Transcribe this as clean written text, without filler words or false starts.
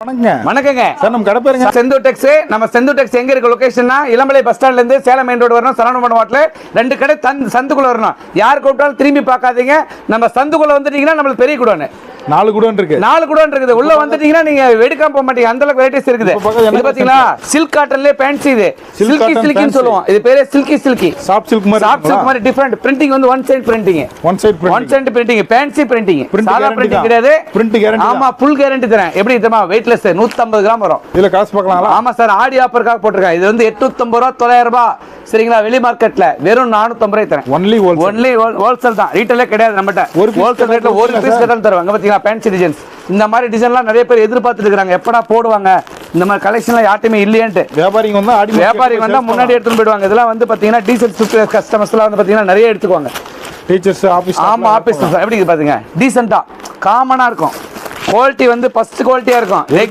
வணக்கங்க சார். நம்ம கடை பேருங்க செந்து டெக்ஸ். நம்ம செந்து டெக்ஸ் எங்க இருக்கு லொகேஷன்னா இளம்பலை பஸ் ஸ்டாண்ட்ல இருந்து சேலம் மெயின் ரோடு வரணும். சரவணபவன் வாட்ல 2 கடை சந்துக்குள்ள வரணும். யார் கூப்பிட்டாலும் திரும்பி பார்க்காதீங்க. நம்ம சந்துக்குள்ள வந்துட்டீங்கன்னா நம்மளுக்கு பெரிய குடோன் 4 குடோன் இருக்கு. 4 குடோன் இருக்குது. உள்ள வந்துட்டீங்கன்னா நீங்க வெடிக்காம போக மாட்டீங்க. அந்த அளவுக்கு வெரைட்டிஸ் இருக்குது. இது பாத்தீங்களா சில்க் காட்டன்லயே பேண்ட்ஸ். இது சில்கி சில்கின்னு சொல்லுவோம். இது பேரே சில்கி சாஃப்ட் சில்க் மாதிரி டிஃபரண்ட் பிரிண்டிங் வந்து one side printing. One side printing fancy printing. சாதா பிரிண்டிங் கிடையாது. Print guarantee. ஆமா ஃபுல் கேரண்டி தரேன். எப்படி தெரியுமா? வெயிட்லெஸ் 150 கிராம் வரும். இதுல காசு பார்க்கலாம்ல? ஆமா சார். ஆடி ஆஃபர்க்காக போட்டுருக்கேன். இது வந்து 850 ரூபாய் 900 ரூபாய். சரிங்களா? வெளி மார்க்கெட்ல வெறும் 450 ரூபாய் தரேன். ஒன்லி ஹோல்சேல் தான். ரீட்டைலே கிடையாது நம்மட்ட. ஹோல்சேல் ரேட்ல ஒரு பீஸ் கேட்டாலும் தருவாங்க. பாத்தீங்களா ஃபேன்சி டிசைன்ஸ். இந்த மாதிரி டிசைன்லாம் நிறைய பேர் எதிர்பார்த்துட்டு இருக்காங்க. எப்படா போடுவாங்க இந்த மாதிரி கலெக்ஷன்லாம் யார்ட்டுமே இல்லையேன்ட்டு. வியாபாரிங்க வந்தா முன்னாடி எடுத்துட்டு போயிடுவாங்க. இதெல்லாம் வந்து பாத்தீங்கன்னா டீசல் கஸ்டமர்ஸ்லாம் வந்து பாத்தீங்கன்னா நிறைய எடுத்துக்குவாங்க. Teachers office. ஆமா ஆபீஸ் எப்படி பாத்தீங்க? டீசெண்டா காமனா இருக்கும். குவாலிட்டி வந்து ஃபர்ஸ்ட் குவாலிட்டியா இருக்கும்.